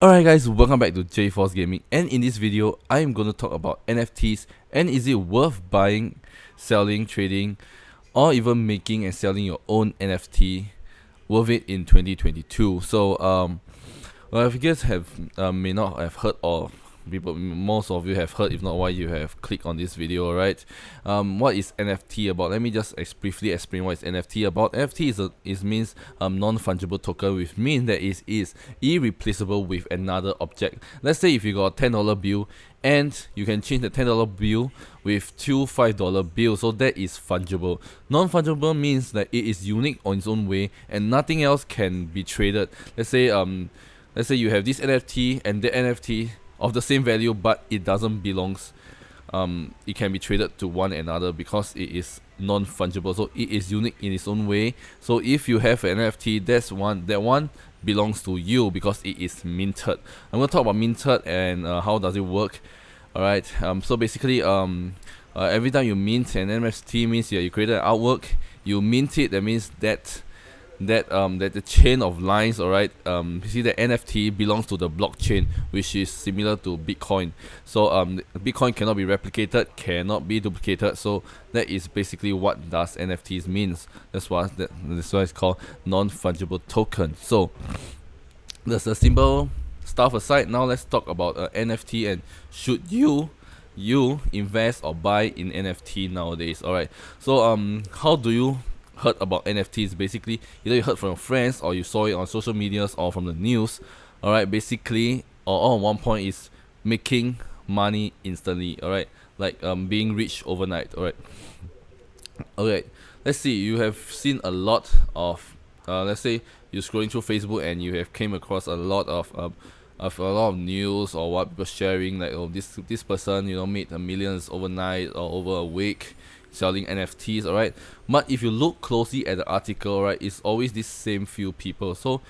Alright guys, welcome back to 𝖩force Gaming, and in this video, I am going to talk about NFTs and is it worth buying, selling, trading, or even making and selling your own NFT worth it in 2022. Well, if you guys have may not have heard, or most of you have heard, if not why you have clicked on this video, right? What is NFT about? Let me just briefly explain what is NFT about. NFT means non-fungible token, which means that it is irreplaceable with another object. Let's say if you got a $10 bill and you can change the $10 bill with two $5 bills, so that is fungible. Non-fungible means that it is unique on its own way and nothing else can be traded. Let's say you have this NFT and the NFT of the same value, but it doesn't belongs. It can be traded to one another because it is non-fungible, so it is unique in its own way. So if you have an NFT, that one belongs to you because it is minted. I'm gonna talk about minted and how does it work. Alright. So basically, every time you mint an NFT means you created an artwork, you mint it. That means that the chain of lines, alright, you see the NFT belongs to the blockchain, which is similar to Bitcoin. So Bitcoin cannot be replicated, cannot be duplicated, so that is basically what does NFTs means. That's why it's called non-fungible token. So there's a simple stuff aside. Now let's talk about NFT and should you invest or buy in NFT nowadays. Alright, so how do you heard about NFTs? Basically, either you heard from your friends or you saw it on social medias or from the news. Alright, basically, all on one point is making money instantly. Alright, like being rich overnight. Alright, let's see, you have seen a lot of let's say you're scrolling through Facebook and you have came across a lot of news or what people sharing, like, oh, this person made millions overnight or over a week selling NFTs. Alright, but if you look closely at the article, right, it's always this same few people. So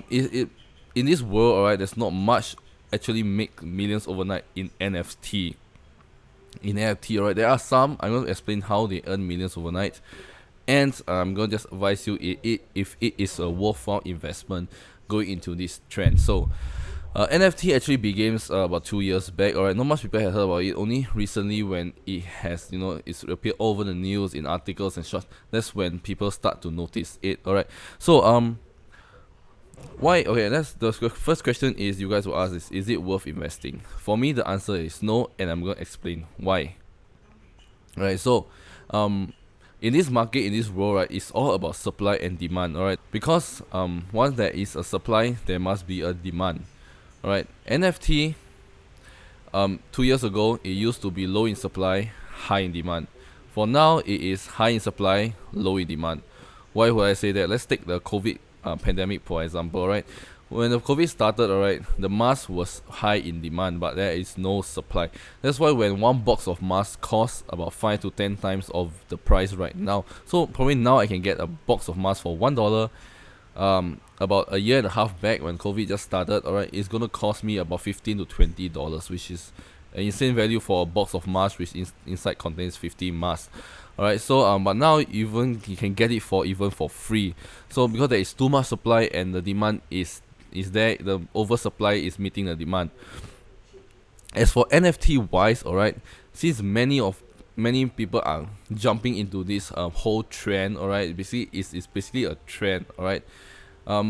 it in this world, alright, there's not much actually make millions overnight in NFT. Alright, there are some. I'm going to explain how they earn millions overnight, and I'm going to just advise you if it is a worthwhile investment going into this trend. So NFT actually begins about 2 years back. Alright, not much people have heard about it. Only recently, when it has, it's appeared over the news in articles and such, that's when people start to notice it. Alright, so why? Okay, that's the first question is you guys will ask is it worth investing? For me, the answer is no, and I'm gonna explain why. Alright, so in this market, in this world, right, it's all about supply and demand. Alright, because once there is a supply, there must be a demand. Alright, NFT 2 years ago, it used to be low in supply, high in demand. For now, it is high in supply, low in demand. Why would I say that? Let's take the COVID pandemic for example. Right, when the COVID started, alright, the mask was high in demand, but there is no supply. That's why when one box of mask costs about 5 to 10 times of the price right now. So probably now I can get a box of mask for $1. About a year and a half back when COVID just started, alright, it's gonna cost me about $15 to $20, which is an insane value for a box of masks which inside contains 50 masks. Alright, so but now even you can get it for free. So because there is too much supply and the demand is there, the oversupply is meeting the demand. As for NFT wise, alright, since many people are jumping into this whole trend, alright, basically it's basically a trend, alright.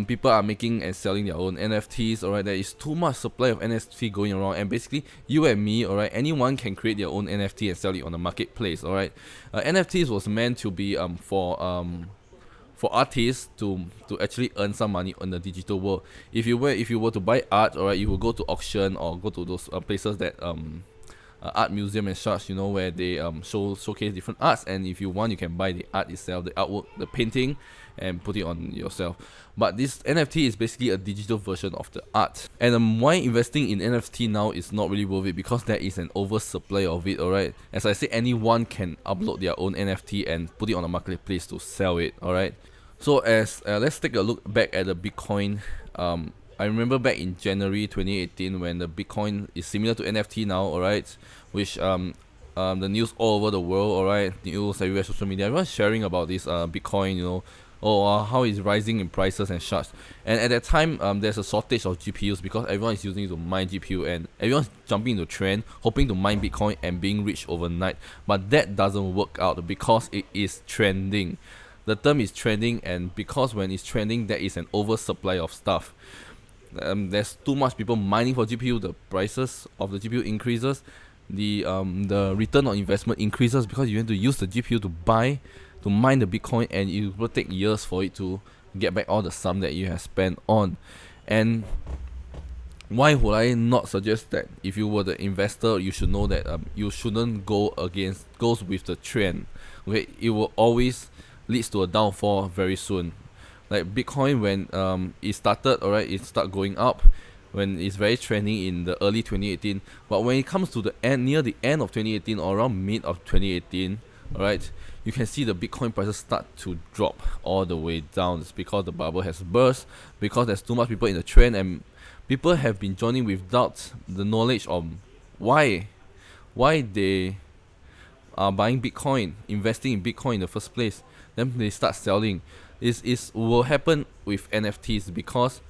People are making and selling their own NFTs. Alright, there is too much supply of NFT going around, and basically you and me, alright, anyone can create their own NFT and sell it on the marketplace. Alright, NFTs was meant to be for artists to actually earn some money on the digital world. If you were to buy art, alright, you will go to auction or go to those places that art museum and such, where they showcase different arts, and if you want, you can buy the art itself, the artwork, the painting, and put it on yourself. But this NFT is basically a digital version of the art. And why investing in NFT now is not really worth it, because there is an oversupply of it. Alright, as I say, anyone can upload their own NFT and put it on the marketplace to sell it. Alright, so as let's take a look back at the Bitcoin. I remember back in January 2018 when the Bitcoin is similar to NFT now, alright, which the news all over the world, alright, news everywhere, social media, everyone's sharing about this Bitcoin, or how it's rising in prices and such. And at that time, there's a shortage of GPUs because everyone is using it to mine GPU, and everyone's jumping into trend, hoping to mine Bitcoin and being rich overnight. But that doesn't work out because it is trending. The term is trending, and because when it's trending, there is an oversupply of stuff. There's too much people mining for GPU. The prices of the GPU increases. The return on investment increases because you have to use the GPU to mine the Bitcoin, and it will take years for it to get back all the sum that you have spent on. And why would I not suggest that if you were the investor, you should know that you shouldn't goes with the trend. Okay, it will always leads to a downfall very soon. Like Bitcoin, when it started, alright, it start going up when it's very trending in the early 2018. But when it comes to the end, near the end of 2018 or around mid of 2018, alright, you can see the Bitcoin prices start to drop all the way down. It's because the bubble has burst, because there's too much people in the trend, and people have been joining without the knowledge of why they are buying Bitcoin, investing in Bitcoin in the first place. Then they start selling. It will happen with NFTs because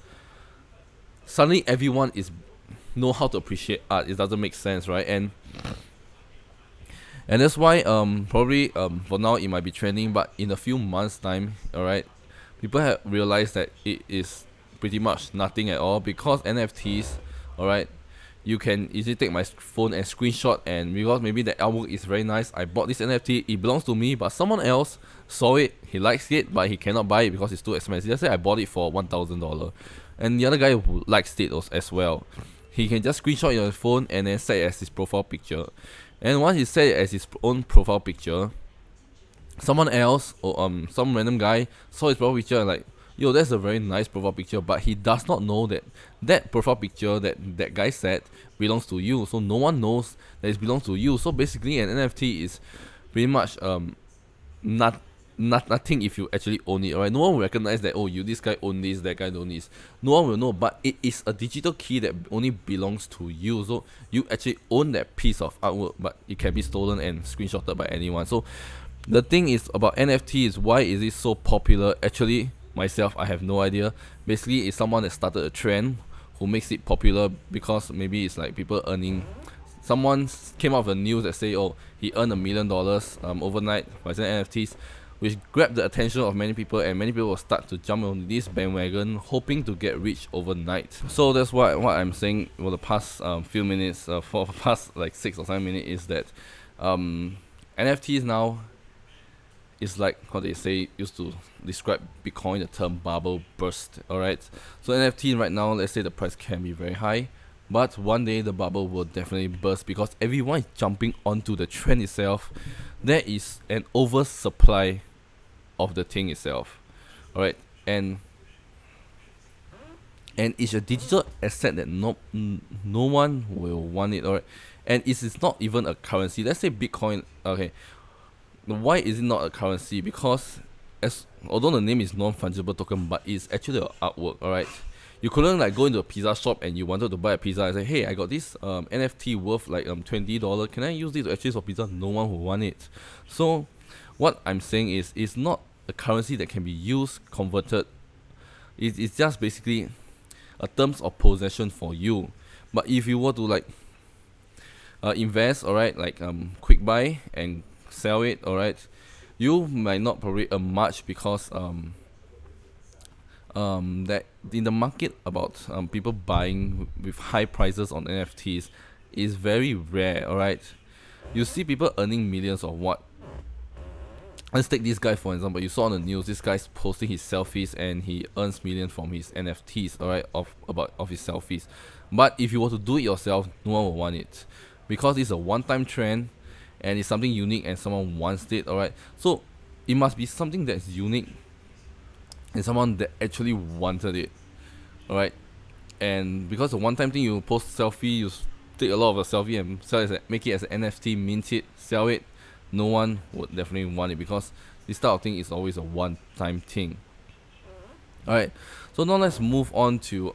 suddenly everyone is know how to appreciate art. It doesn't make sense, right? And that's why probably for now it might be trending, but in a few months time, alright, people have realized that it is pretty much nothing at all, because NFTs, alright, you can easily take my phone and screenshot, and because maybe the artwork is very nice, I bought this NFT, it belongs to me, but someone else saw it, he likes it, but he cannot buy it because it's too expensive. Let's say I bought it for $1,000, and the other guy who likes it as well, he can just screenshot your phone and then set it as his profile picture. And once he set it as his own profile picture, someone else or some random guy saw his profile picture and like, yo, that's a very nice profile picture, but he does not know that that profile picture that guy said belongs to you. So no one knows that it belongs to you. So basically an NFT is pretty much nothing if you actually own it, alright? No one will recognize that, oh, this guy own this, that guy own this. No one will know, but it is a digital key that only belongs to you. So you actually own that piece of artwork, but it can be stolen and screenshotted by anyone. So the thing is about NFT is, why is it so popular? Actually, myself, I have no idea. Basically, it's someone that started a trend who makes it popular, because maybe it's like people earning. Someone came out with a news that say, oh, he earned $1 million overnight by selling NFTs, which grabbed the attention of many people, and many people will start to jump on this bandwagon hoping to get rich overnight. So that's what I'm saying for the past few minutes, for the past like 6 or 7 minutes, is that NFTs now is like how they say used to describe Bitcoin, the term bubble burst. Alright, so NFT right now, let's say the price can be very high, but one day the bubble will definitely burst because everyone is jumping onto the trend itself. There is an oversupply of the thing itself. Alright, and it's a digital asset that no one will want it. Alright, and it is not even a currency. Let's say Bitcoin. Okay, why is it not a currency? Because although the name is non-fungible token, but it's actually an artwork. Alright, you couldn't like go into a pizza shop and you wanted to buy a pizza and say, hey, I got this NFT worth like $20, can I use this to exchange for pizza? No one will want it. So what I'm saying is, it's not a currency that can be used, converted. It's just basically a terms of possession for you. But if you were to like invest, alright, like quick buy and sell it, alright, you might not probably earn much, because that in the market about people buying with high prices on NFTs is very rare. Alright, you see people earning millions or what. Let's take this guy for example. You saw on the news, this guy's posting his selfies and he earns millions from his NFTs, alright, of his selfies. But if you were to do it yourself, no one will want it, because it's a one-time trend and it's something unique and someone wants it. Alright, so it must be something that's unique and someone that actually wanted it. Alright, and because the one-time thing, you post selfie, you take a lot of a selfie and sell it, make it as an NFT, mint it, sell it, no one would definitely want it, because this type of thing is always a one-time thing. Alright, so now let's move on to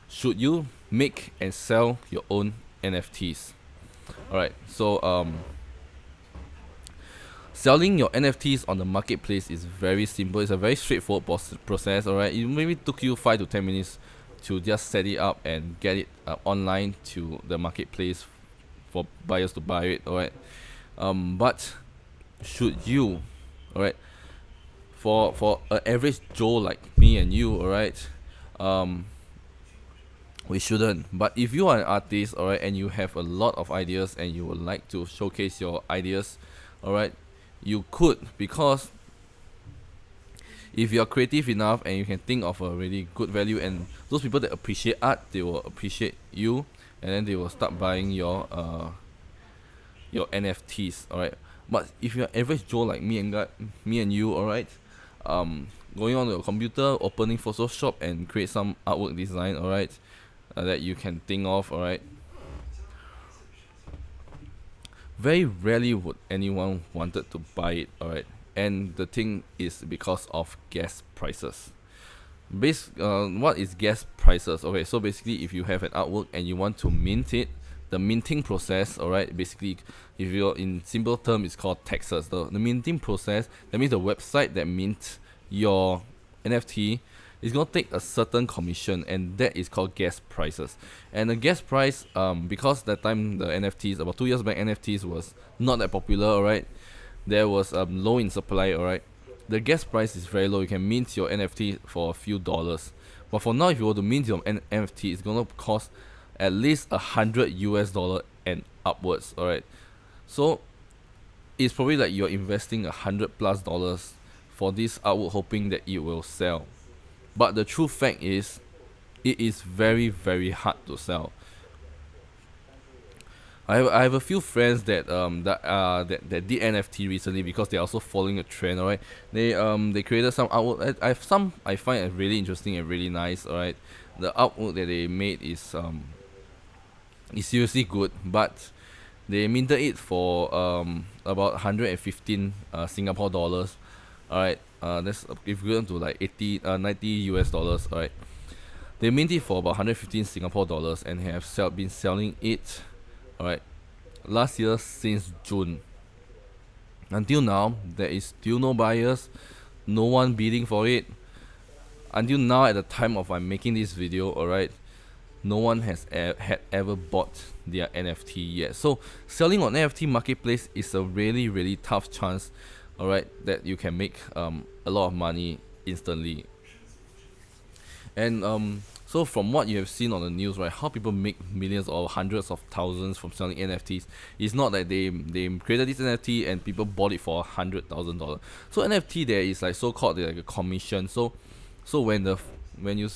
should you make and sell your own NFTs? Alright, so selling your NFTs on the marketplace is very simple. It's a very straightforward process. All right, it maybe took you 5 to 10 minutes to just set it up and get it online to the marketplace for buyers to buy it. All right, but should you, all right, for an average Joe like me and you, all right, we shouldn't. But if you are an artist, all right, and you have a lot of ideas and you would like to showcase your ideas, all right, you could, because if you're creative enough and you can think of a really good value, and those people that appreciate art, they will appreciate you, and then they will start buying your NFTs. All right. But if you're average Joe like me and you, all right, going on your computer, opening Photoshop and create some artwork design, all right, that you can think of, all right, very rarely would anyone wanted to buy it, all right. And the thing is because of gas prices. What is gas prices? Okay, so basically, if you have an artwork and you want to mint it, the minting process, all right, basically, if you're in simple term, it's called taxes. The minting process, that means the website that mints your NFT is going to take a certain commission, and that is called gas prices. And the gas price, because that time the NFTs, about 2 years back, NFTs was not that popular, all right, there was low in supply, all right, the gas price is very low. You can mint your NFT for a few dollars, but for now, if you were to mint your NFT, it's going to cost at least $100 and upwards, all right. So it's probably like you're investing $100+ for this artwork, hoping that it will sell. But the true fact is, it is very, very hard to sell. I have a few friends that that did NFT recently, because they're also following a trend. All right, they created some artwork. I have some I find it really interesting and really nice. All right, the artwork that they made is seriously good, but they minted it for about 115 Singapore dollars. All right, that's equivalent to like 90 US dollars. All right, they minted it for about 115 Singapore dollars and have been selling it, all right, last year since June. Until now, there is still no buyers, no one bidding for it. Until now, at the time of I'm making this video, all right, no one has had ever bought their NFT yet. So selling on NFT marketplace is a really, really tough chance, all right, that you can make a lot of money instantly. And so from what you have seen on the news, right, how people make millions or hundreds of thousands from selling NFTs, it's not that they created this NFT and people bought it for $100,000. So NFT there is like so-called like a commission. So when you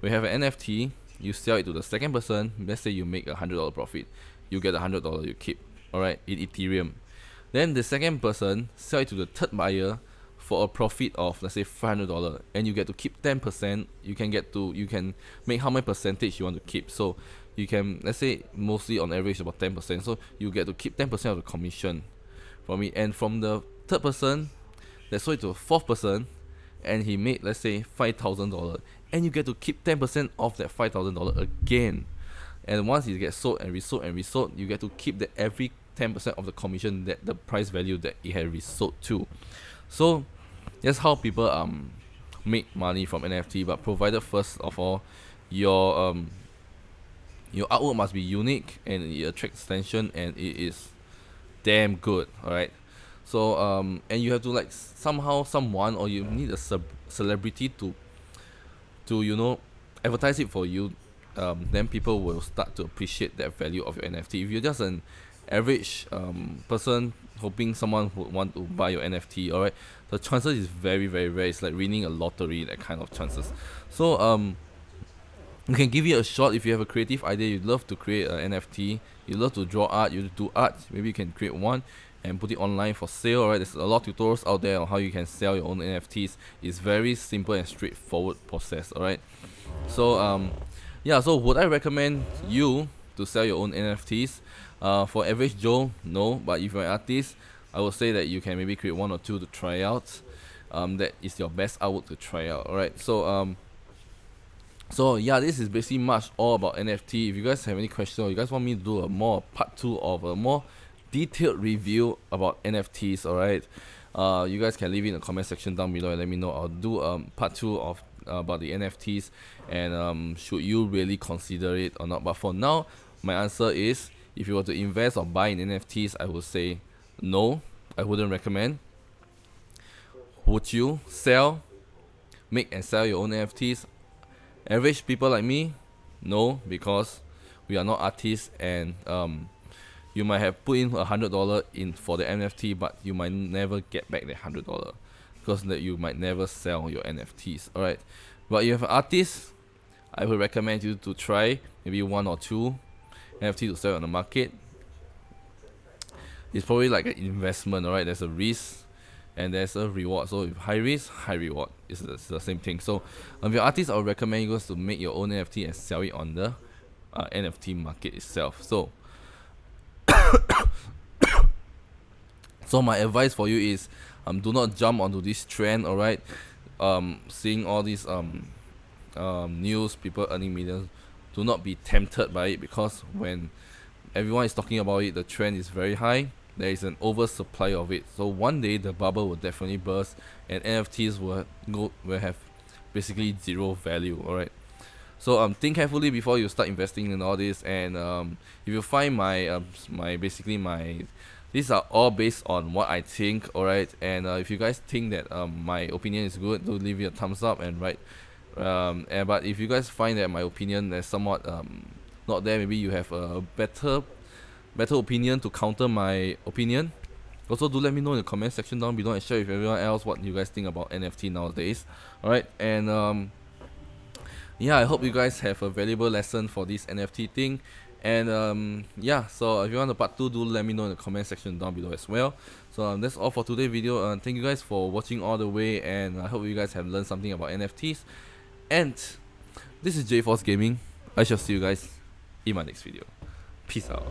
have an NFT, you sell it to the second person. Let's say you make $100 profit, you get $100 you keep, all right, in Ethereum. Then the second person sell it to the third buyer for a profit of, let's say, $500, and you get to keep 10%. You can make how many percentage you want to keep. So you can, let's say, mostly on average about 10%. So you get to keep 10% of the commission from it. And from the third person that sold it to a fourth person, and he made, let's say, $5,000, and you get to keep 10% of that $5,000 again. And once it gets sold and resold and resold, you get to keep the every 10% of the commission, that the price value that it had resold to. So that's how people make money from NFT. But provided, first of all, your artwork must be unique and it attracts attention and it is damn good, all right. So and you have to like someone, or you need a celebrity to advertise it for you. Then people will start to appreciate that value of your NFT. If you're just an average person hoping someone would want to buy your NFT, all right, the chances is very, very rare. It's like winning a lottery, that kind of chances. So you can give it a shot. If you have a creative idea, you'd love to create an NFT, you love to draw art, you do art, maybe you can create one and put it online for sale. Alright, there's a lot of tutorials out there on how you can sell your own NFTs. It's very simple and straightforward process. Alright, so yeah, so would I recommend you to sell your own NFTs? For average Joe, no. But if you're an artist, I would say that you can maybe create one or two to try out. That is your best artwork to try out. Alright, so yeah, this is basically much all about NFT. If you guys have any questions, or you guys want me to do a more part 2 of a more detailed review about NFTs, alright, you guys can leave it in the comment section down below and let me know. I'll do part 2 of about the NFTs, and should you really consider it or not. But for now, my answer is, if you were to invest or buy in NFTs, I would say no, I wouldn't recommend. Would you make and sell your own NFTs? Average people like me, no, because we are not artists, and you might have put in $100 in for the NFT, but you might never get back the $100 because that you might never sell your NFTs. Alright, but if you're an artist, I would recommend you to try maybe 1 or 2 NFT to sell on the market. It's probably like an investment, alright. There's a risk and there's a reward. So if high risk, high reward, it's the same thing. So if you're an artist, I would recommend you guys to make your own NFT and sell it on the NFT market itself. So so my advice for you is, do not jump onto this trend, alright. Seeing all these news, people earning millions, do not be tempted by it, because when everyone is talking about it, the trend is very high. There is an oversupply of it. So one day the bubble will definitely burst, and NFTs will have basically zero value. Alright. So think carefully before you start investing in all this. And if you find these are all based on what I think, alright. And if you guys think that my opinion is good, do leave it a thumbs up and write. But if you guys find that my opinion is somewhat not there, maybe you have a better opinion to counter my opinion, also do let me know in the comment section down below, and share with everyone else what you guys think about NFT nowadays. Alright, and yeah, I hope you guys have a valuable lesson for this NFT thing. And yeah, so if you want a part 2, do let me know in the comment section down below as well. So that's all for today's video. Thank you guys for watching all the way, and I hope you guys have learned something about NFTs. And this is 𝖩forcegaming. I shall see you guys in my next video. Peace out.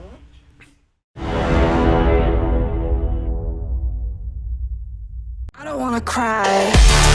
I don't wanna cry.